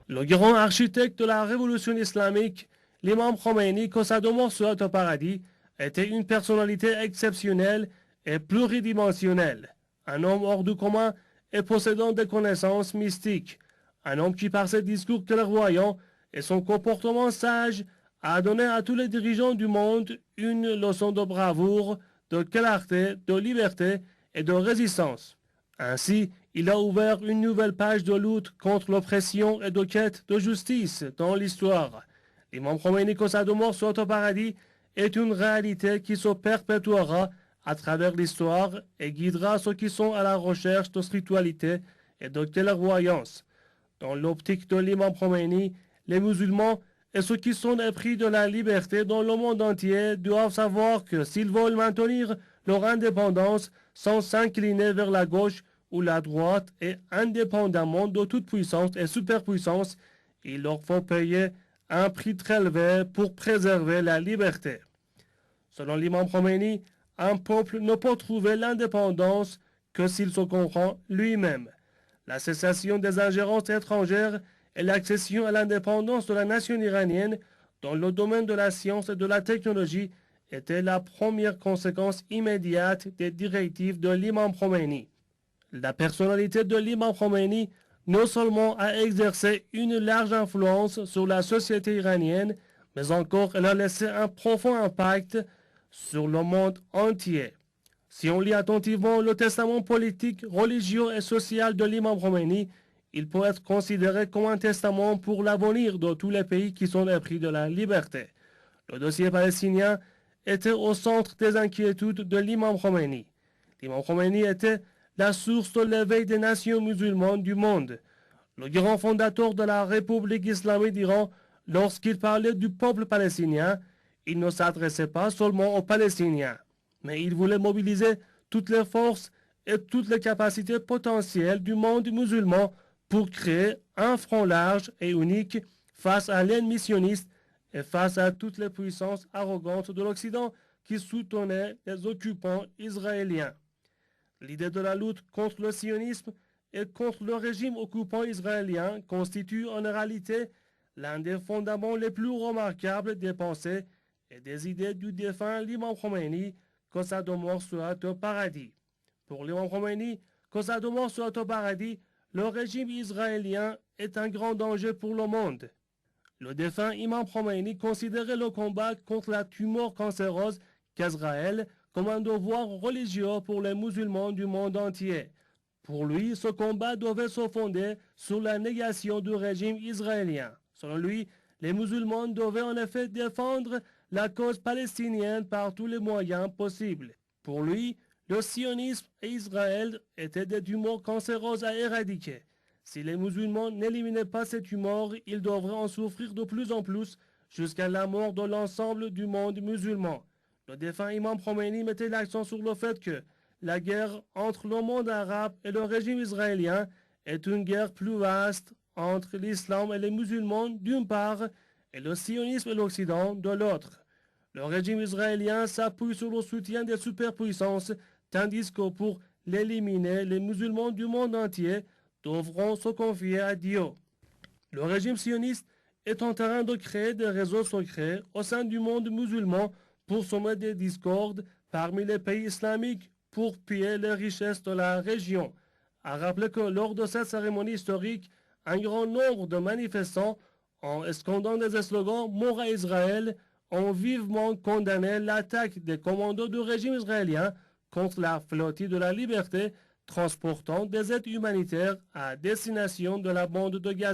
Le grand architecte de la révolution islamique, l'imam Khomeini, que sa demeure soit au paradis, était une personnalité exceptionnelle et pluridimensionnelle. Un homme hors du commun et possédant des connaissances mystiques. Un homme qui, par ses discours clairvoyants et son comportement sage, a donné à tous les dirigeants du monde une leçon de bravoure, de clarté, de liberté et de résistance. Ainsi, il a ouvert une nouvelle page de lutte contre l'oppression et de quête de justice dans l'histoire. L'imam Khomeini, que sa demeure soit au paradis, est une réalité qui se perpétuera à travers l'histoire et guidera ceux qui sont à la recherche de spiritualité et de clairvoyance. Dans l'optique de l'imam Khomeini, les musulmans et ceux qui sont épris de la liberté dans le monde entier doivent savoir que s'ils veulent maintenir leur indépendance sans s'incliner vers la gauche ou la droite et indépendamment de toute puissance et superpuissance, il leur faut payer un prix très élevé pour préserver la liberté. Selon l'imam Khomeini, un peuple ne peut trouver l'indépendance que s'il se comprend lui-même. La cessation des ingérences étrangères et l'accession à l'indépendance de la nation iranienne dans le domaine de la science et de la technologie était la première conséquence immédiate des directives de l'imam Khomeini. La personnalité de l'imam Khomeini non seulement a exercé une large influence sur la société iranienne, mais encore elle a laissé un profond impact sur le monde entier. Si on lit attentivement le testament politique, religieux et social de l'imam Khomeini, il peut être considéré comme un testament pour l'avenir de tous les pays qui sont épris de la liberté. Le dossier palestinien était au centre des inquiétudes de l'imam Khomeini. L'imam Khomeini était la source de l'éveil des nations musulmanes du monde. Le grand fondateur de la République islamique d'Iran, lorsqu'il parlait du peuple palestinien, il ne s'adressait pas seulement aux Palestiniens, mais il voulait mobiliser toutes les forces et toutes les capacités potentielles du monde musulman pour créer un front large et unique face à l'ennemi sioniste et face à toutes les puissances arrogantes de l'Occident qui soutenaient les occupants israéliens. L'idée de la lutte contre le sionisme et contre le régime occupant israélien constitue en réalité l'un des fondements les plus remarquables des pensées et des idées du défunt l'imam Khomeini, que sa demeure soit au paradis. Pour l'imam Khomeini, que sa demeure soit au paradis, le régime israélien est un grand danger pour le monde. Le défunt imam Khomeini considérait le combat contre la tumeur cancéreuse qu'Israël comme un devoir religieux pour les musulmans du monde entier. Pour lui, ce combat devait se fonder sur la négation du régime israélien. Selon lui, les musulmans devaient en effet défendre la cause palestinienne par tous les moyens possibles. Pour lui, le sionisme et Israël étaient des tumeurs cancéreuses à éradiquer. Si les musulmans n'éliminaient pas ces tumeurs, ils devraient en souffrir de plus en plus jusqu'à la mort de l'ensemble du monde musulman. Le défunt imam Khomeini mettait l'accent sur le fait que la guerre entre le monde arabe et le régime israélien est une guerre plus vaste entre l'islam et les musulmans d'une part et le sionisme et l'Occident de l'autre. Le régime israélien s'appuie sur le soutien des superpuissances, tandis que pour l'éliminer, les musulmans du monde entier devront se confier à Dieu. Le régime sioniste est en train de créer des réseaux secrets au sein du monde musulman pour semer des discordes parmi les pays islamiques pour piller les richesses de la région. À rappeler que lors de cette cérémonie historique, un grand nombre de manifestants, en escandant des slogans Mort à Israël, ont vivement condamné l'attaque des commandos du régime israélien contre la flottille de la liberté transportant des aides humanitaires à destination de la bande de Gaza.